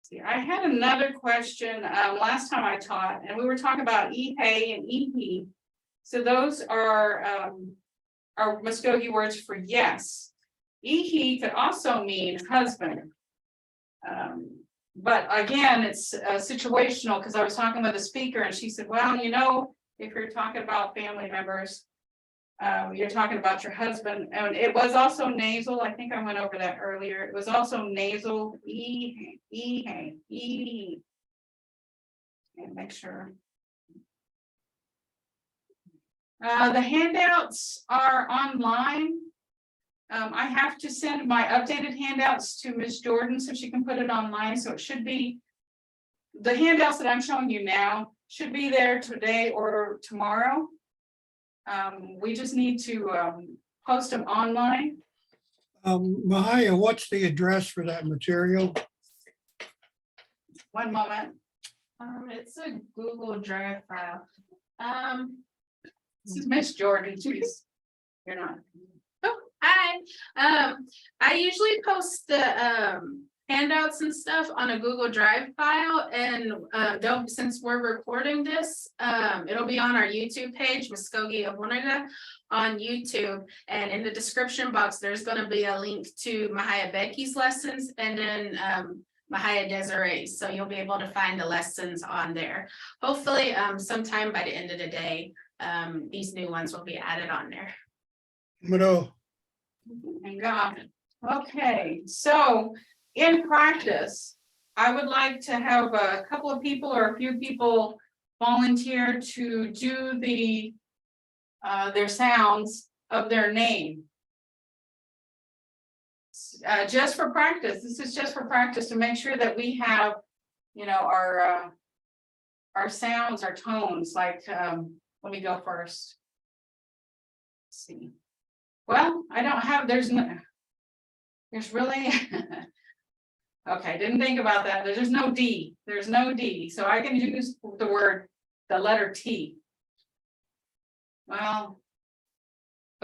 Speaker 2: See, I had another question last time I taught, and we were talking about EHE and EHE. So those are Mvskoke words for yes. EHE could also mean husband. But again, it's situational, because I was talking with a speaker and she said, well, if you're talking about family members, you're talking about your husband, and it was also nasal. I think I went over that earlier. It was also nasal. E. And make sure. The handouts are online. I have to send my updated handouts to Ms. Jordan so she can put it online. So it should be, the handouts that I'm showing you now should be there today or tomorrow. We just need to post them online.
Speaker 3: Mvhayv, what's the address for that material?
Speaker 2: One moment.
Speaker 6: It's a Google Drive file.
Speaker 2: This is Miss Jordan. Jeez. You're not.
Speaker 6: Oh, hi. I usually post the handouts and stuff on a Google Drive file, and since we're recording this, it'll be on our YouTube page, Mvskoke of Wanaga on YouTube, and in the description box there's going to be a link to Mvhayv Becky's lessons, and then Mvhayv Desiray, so you'll be able to find the lessons on there. Hopefully sometime by the end of the day, these new ones will be added on there.
Speaker 2: Thank God. Okay, so in practice, I would like to have a couple of people or a few people volunteer to do their sounds of their name. Just for practice. This is just for practice to make sure that we have, our sounds, our tones. Like, let me go first. Let's see. Well, I don't have. There's really. Okay, didn't think about that. There's no D. There's no D. So I can use the letter T. Well,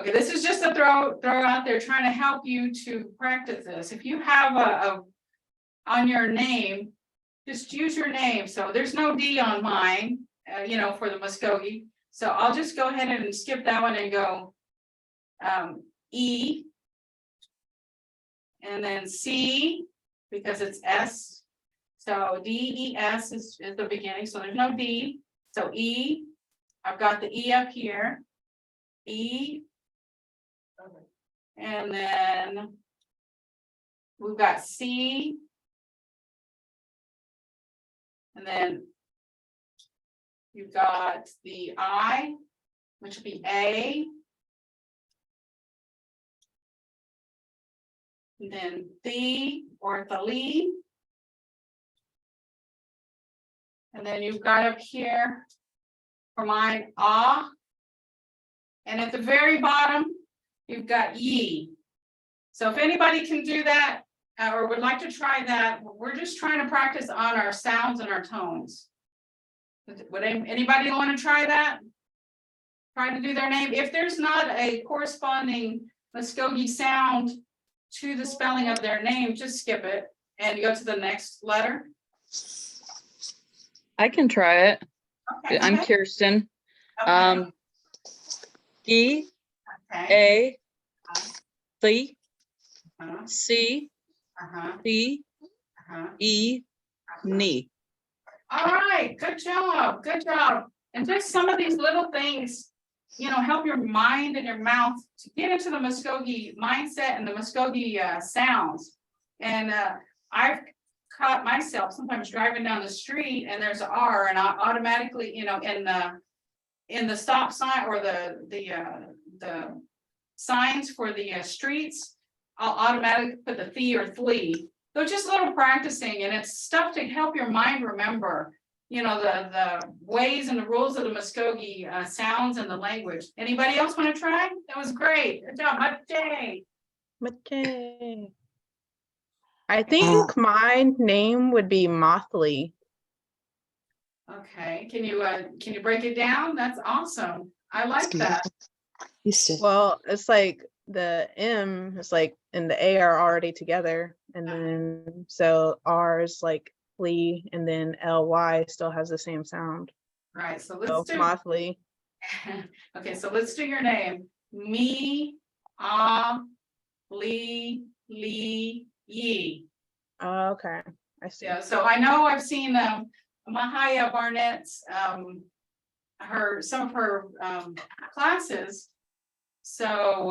Speaker 2: okay, this is just a throw out there trying to help you to practice this. If you have on your name, just use your name. So there's no D on mine, for the Mvskoke. So I'll just go ahead and skip that one and go E, and then C, because it's S. So D, E, S is the beginning. So there's no D. So E, I've got the E up here. E. And then we've got C. And then you've got the I, which will be A. And then the or the Lee. And then you've got up here for mine, Ah. And at the very bottom, you've got Ye. So if anybody can do that or would like to try that, we're just trying to practice on our sounds and our tones. Would anybody want to try that? Try to do their name. If there's not a corresponding Mvskoke sound to the spelling of their name, just skip it and go to the next letter.
Speaker 7: I can try it.
Speaker 2: Okay.
Speaker 7: I'm Kirsten.
Speaker 2: Okay.
Speaker 7: E,
Speaker 2: Okay.
Speaker 7: A, C,
Speaker 2: Uh-huh.
Speaker 7: C,
Speaker 2: Uh-huh,
Speaker 7: T,
Speaker 2: uh-huh.
Speaker 7: E, Ni.
Speaker 2: All right, good job, good job. And just some of these little things, help your mind and your mouth to get into the Mvskoke mindset and the Mvskoke sounds. And I've caught myself sometimes driving down the street and there's an R and I automatically, in the stop sign or the signs for the streets, I'll automatically put the thee or thlee. So just a little practicing, and it's stuff to help your mind remember, the ways and the rules of the Mvskoke sounds and the language. Anybody else want to try? That was great. Good job. Mate.
Speaker 8: Okay. I think my name would be Mothly.
Speaker 2: Okay. Can you break it down? That's awesome. I like that.
Speaker 8: Well, it's like the M is like and the A are already together, and then so R is like Lee, and then LY still has the same sound.
Speaker 2: Right. So
Speaker 8: So
Speaker 2: let's do.
Speaker 8: Mothly.
Speaker 2: Okay. So let's do your name. Me, ah, Lee, Yi.
Speaker 8: Okay, I see.
Speaker 2: Yeah, so I know I've seen Mahaya Barnett's some of her classes. So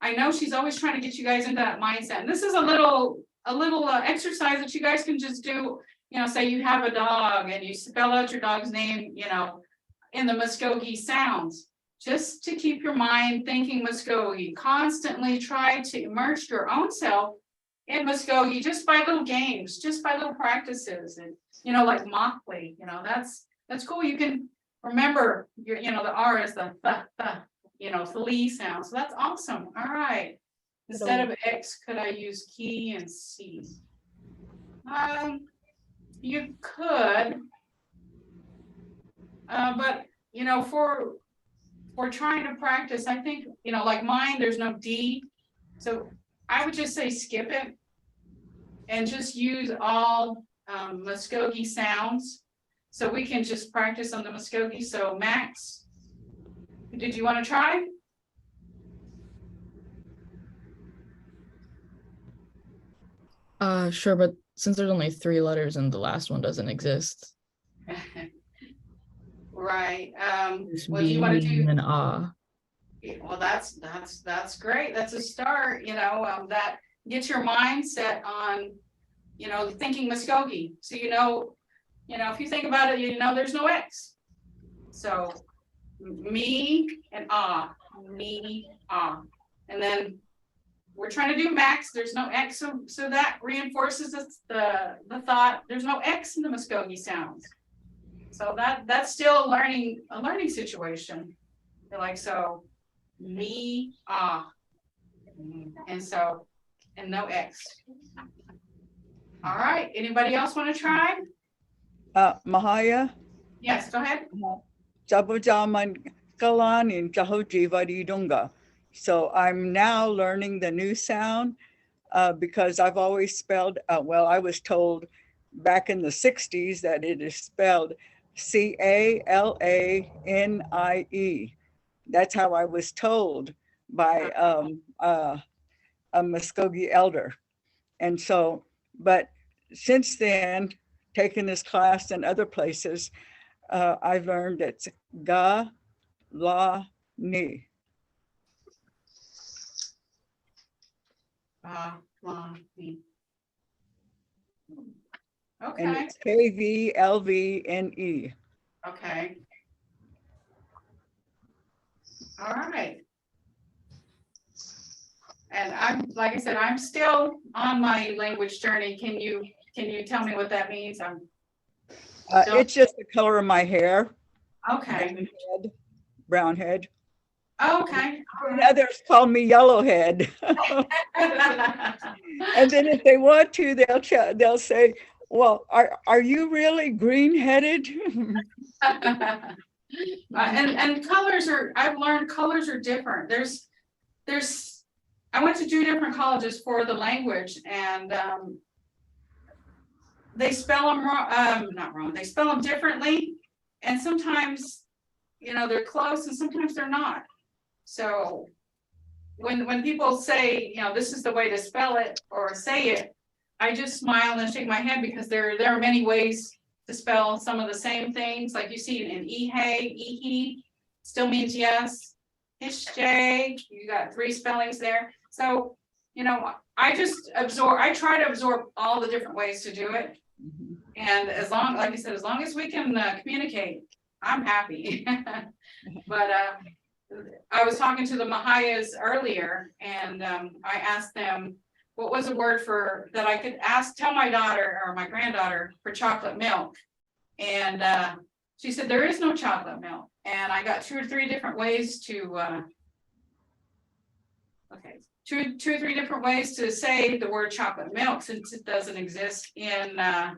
Speaker 2: I know she's always trying to get you guys into that mindset. And this is a little exercise that you guys can just do. Say you have a dog and you spell out your dog's name, in the Mvskoke sounds, just to keep your mind thinking Mvskoke. Constantly try to immerse your own self in Mvskoke just by little games, just by little practices, and like Mothly, that's cool. You can remember your, the R is the Lee sound. So that's awesome. All right. Instead of X, could I use key and C? You could, but for trying to practice, I think like mine, there's no D, so I would just say skip it and just use all Mvskoke sounds, so we can just practice on the Mvskoke. So Max, did you want to try?
Speaker 1: Sure, but since there's only 3 letters and the last one doesn't exist.
Speaker 2: Right.
Speaker 1: Just
Speaker 2: What do you want to do?
Speaker 1: and ah.
Speaker 2: Well, that's great. That's a start. That gets your mindset on, thinking Mvskoke. So if you think about it, there's no X. So me and me, and then we're trying to do Max. There's no X, so that reinforces the thought. There's no X in the Mvskoke sounds. So that's still a learning situation. You're like, so me, and no X. All right. Anybody else want to try?
Speaker 4: Mahaya,
Speaker 2: Yes, go ahead.
Speaker 4: Jabujaman Kalanin Jahojivaridunga. So I'm now learning the new sound because I've always spelled, I was told back in the 60s that it is spelled Calanie. That's how I was told by a Mvskoke elder. And so, but since then, taking this class and other places, I've learned it's ga, la, ni.
Speaker 2: Okay.
Speaker 4: And it's KVLVNE.
Speaker 2: Okay. All right. And like I said, I'm still on my language journey. Can you tell me what that means?
Speaker 4: It's just the color of my hair.
Speaker 2: Okay.
Speaker 4: Brown head.
Speaker 2: Okay.
Speaker 4: And others call me yellowhead. And then if they want to, they'll say, well, are you really green-headed?
Speaker 2: And colors I've learned colors are different. I went to 2 different colleges for the language, and they spell them wrong, not wrong, they spell them differently. And sometimes, they're close and sometimes they're not. So when people say, you know, this is the way to spell it or say it, I just smile and shake my head because there are many ways to spell some of the same things. Like you see in ehe still means yes. Hishjay, you got 3 spellings there. So, you know, I try to absorb all the different ways to do it. And as long, like I said, as long as we can communicate, I'm happy. But I was talking to the Mvhayvs earlier, and I asked them what was a word for that I could tell my daughter or my granddaughter for chocolate milk. And she said, there is no chocolate milk. And I got 2 or 3 different ways to, two or three different ways to say the word chocolate milk, since it doesn't exist in our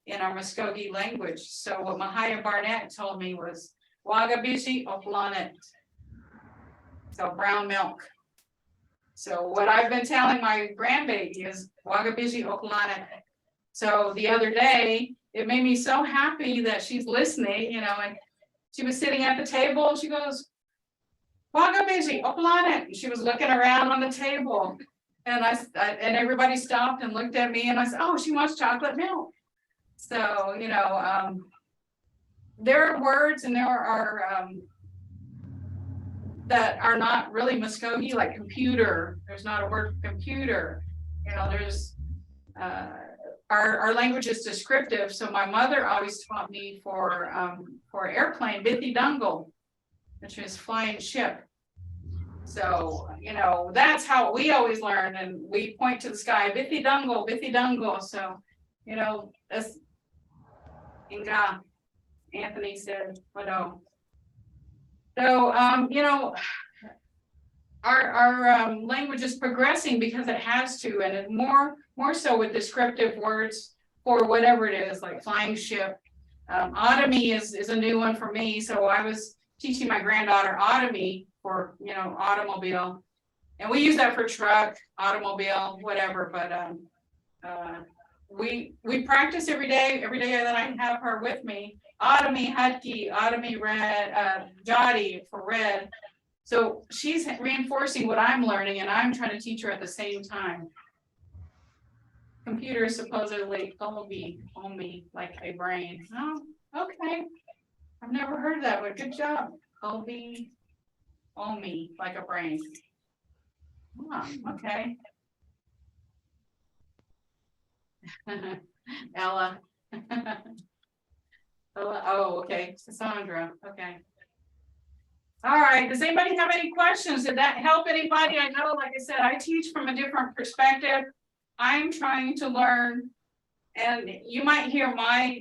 Speaker 2: Mvskoke language. So what Mvhayv Barnett told me was Wagabishi Oplanet. So brown milk. So what I've been telling my grandbaby is Wagabishi Oplanet. So the other day, it made me so happy that she's listening, you know, and she was sitting at the table. She goes, Wagabishi Oplanet. And she was looking around on the table. And and everybody stopped and looked at me, and I said, oh, she wants chocolate milk. So, you know, there are words and there are that are not really Mvskoke, like computer. There's not a word for computer. You know, there's our language is descriptive. So my mother always taught me for airplane, bithi dungle, which is flying ship. So, you know, that's how we always learn, and we point to the sky, bithi dungle, bithi dungle. So, you know, that's Inga. Anthony said, "Wado." So, you know, our language is progressing because it has to, and it more so with descriptive words for whatever it is, like flying ship. Automy is a new one for me. So I was teaching my granddaughter automy for, you know, automobile, and we use that for truck, automobile, whatever. But we practice every day that I have her with me. Automy hutki, automy red, jati for red. So she's reinforcing what I'm learning, and I'm trying to teach her at the same time. Computer is supposedly only like a brain. Oh, okay. I've never heard that, but good job. Only like a brain. Oh, okay. Ella. Oh, okay. Cassandra. Okay. All right. Does anybody have any questions? Did that help anybody? I know, like I said, I teach from a different perspective. I'm trying to learn, and you might hear my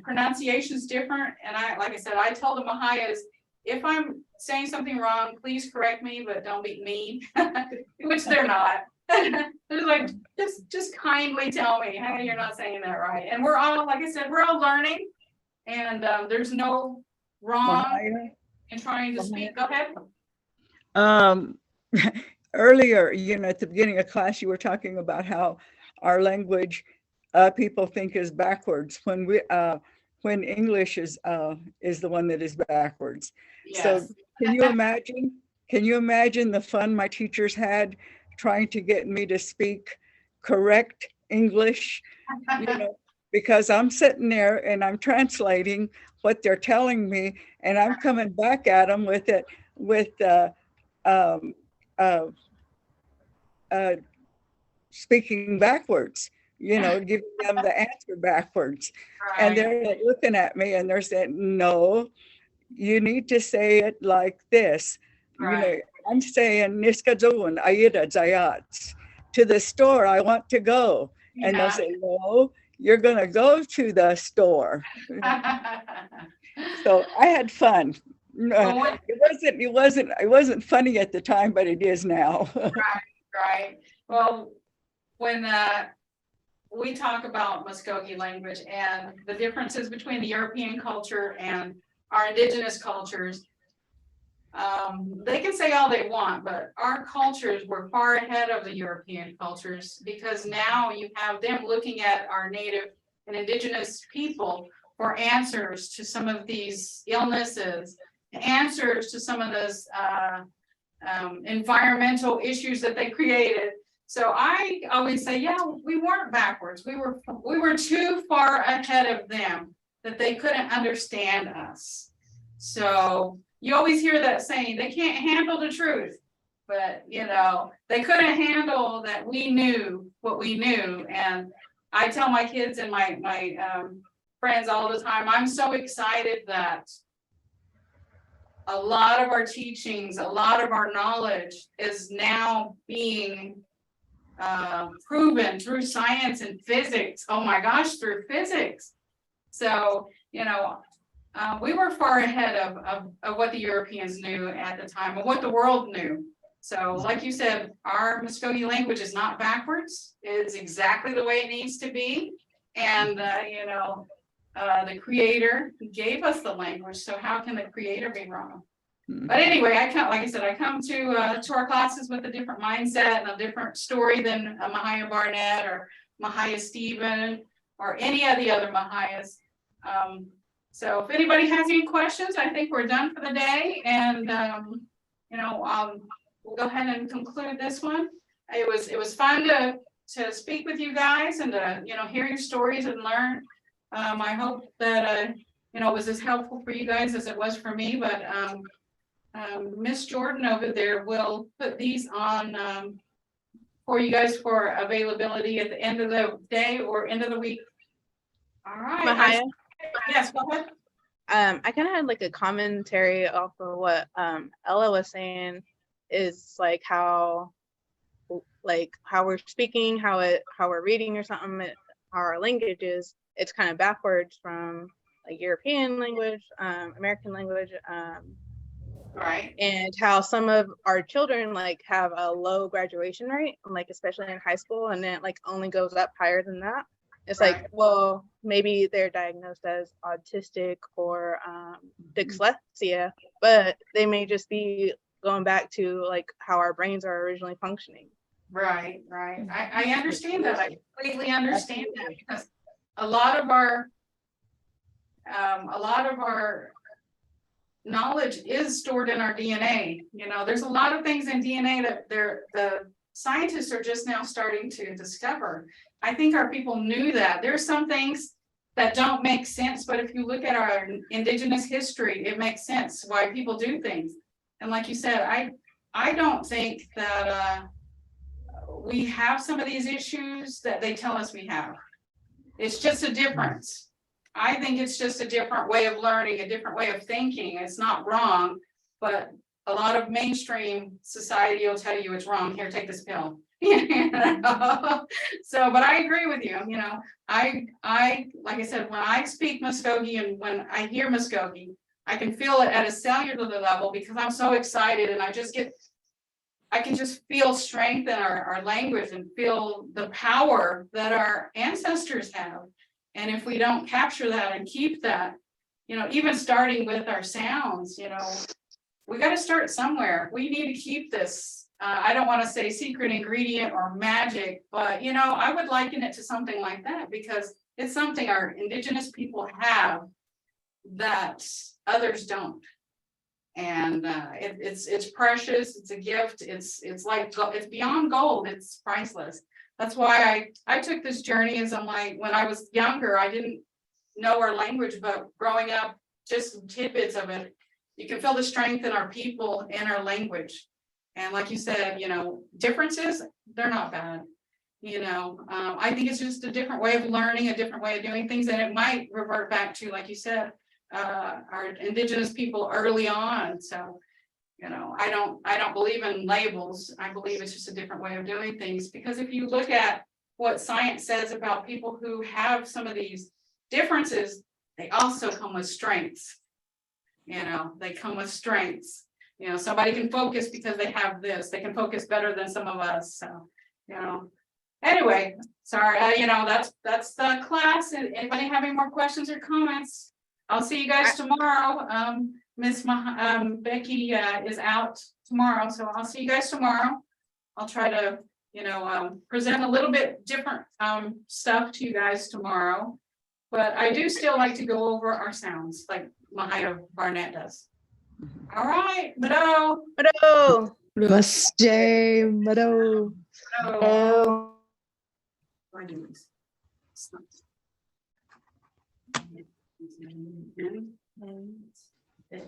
Speaker 2: pronunciations different. And like I said, I told the Mvhayvs, if I'm saying something wrong, please correct me, but don't be mean, which they're not. They're like, just kindly tell me, hey, you're not saying that right. And we're all, like I said, we're all learning, and there's no wrong in trying to speak. Go ahead.
Speaker 4: Earlier, you know, at the beginning of class, you were talking about how our language people think is backwards when English is the one that is backwards.
Speaker 2: Yes.
Speaker 4: So can you imagine the fun my teachers had trying to get me to speak correct English, you know, because I'm sitting there and I'm translating what they're telling me, and I'm coming back at them with speaking backwards, you know, giving them the answer backwards.
Speaker 2: Right.
Speaker 4: And they're like looking at me and they're saying, no, you need to say it like this. Right. You know, I'm saying Niskadzun Aida Zayats. To the store, I want to go. Yeah. And they'll say, no, you're gonna go to the store. So I had fun. It wasn't funny at the time, but it is now.
Speaker 2: Right. Well, when we talk about Mvskoke language and the differences between the European culture and our indigenous cultures, they can say all they want, but our cultures were far ahead of the European cultures, because now you have them looking at our native and indigenous people for answers to some of these illnesses, answers to some of those environmental issues that they created. So I always say, yeah, we weren't backwards. We were too far ahead of them that they couldn't understand us. So you always hear that saying, they can't handle the truth, but you know, they couldn't handle that we knew what we knew. And I tell my kids and my friends all the time, I'm so excited that a lot of our teachings, a lot of our knowledge is now being proven through science and physics. Oh my gosh, through physics. So, you know, we were far ahead of what the Europeans knew at the time, of what the world knew. So like you said, our Mvskoke language is not backwards. It's exactly the way it needs to be. And, you know, the creator gave us the language. So how can the creator be wrong? But anyway, I come, like I said, I come to our classes with a different mindset and a different story than Mvhayv Barnett or Mvhayv Stephen or any of the other Mvhayvs. So if anybody has any questions, I think we're done for the day. And, you know, we'll go ahead and conclude this one. It was fun to speak with you guys and to, you know, hear your stories and learn. I hope that, you know, it was as helpful for you guys as it was for me, but Miss Jordan over there will put these on for you guys for availability at the end of the day or end of the week. All right.
Speaker 8: Mvhayv,
Speaker 2: Yes, go ahead.
Speaker 8: I kind of had like a commentary off of what Ella was saying, is like how we're speaking, how we're reading or something, how our language is, it's kind of backwards from like European language, American language,
Speaker 2: Right.
Speaker 8: and how some of our children like have a low graduation rate, like especially in high school, and then it like only goes up higher than that. It's
Speaker 2: Right.
Speaker 8: like, well, maybe they're diagnosed as autistic or dyslexia, but they may just be going back to like how our brains are originally functioning.
Speaker 2: Right. I understand that. I completely understand that, because a lot of our knowledge is stored in our DNA. You know, there's a lot of things in DNA that the scientists are just now starting to discover. I think our people knew that. There's some things that don't make sense, but if you look at our indigenous history, it makes sense why people do things. And like you said, I don't think that we have some of these issues that they tell us we have. It's just a difference. I think it's just a different way of learning, a different way of thinking. It's not wrong, but a lot of mainstream society will tell you it's wrong. Here, take this pill. So, but I agree with you. You know, I like I said, when I speak Mvskoke and when I hear Mvskoke, I can feel it at a cellular level because I'm so excited, and I can just feel strength in our language and feel the power that our ancestors have. And if we don't capture that and keep that, you know, even starting with our sounds, you know, we got to start somewhere. We need to keep this. I don't want to say secret ingredient or magic, but, you know, I would liken it to something like that, because it's something our indigenous people have that others don't. And it's precious. It's a gift. It's like, it's beyond gold. It's priceless. That's why I took this journey. As I'm like, when I was younger, I didn't know our language, but growing up, just tidbits of it, you can feel the strength in our people and our language. And like you said, you know, differences, they're not bad. You know, I think it's just a different way of learning, a different way of doing things. And it might revert back to, like you said, our indigenous people early on. So, you know, I don't believe in labels. I believe it's just a different way of doing things, because if you look at what science says about people who have some of these differences, they also come with strengths. You know, they come with strengths. You know, somebody can focus because they have this. They can focus better than some of us. So, you know, anyway, sorry, you know, that's the class. And anybody have any more questions or comments? I'll see you guys tomorrow. Miss Becky is out tomorrow, so I'll see you guys tomorrow. I'll try to, you know, present a little bit different stuff to you guys tomorrow, but I do still like to go over our sounds like Mvhayv Barnett does. All right, Mado.
Speaker 8: Hello.
Speaker 5: Namaste, Madhu.
Speaker 2: So,
Speaker 6: Oh.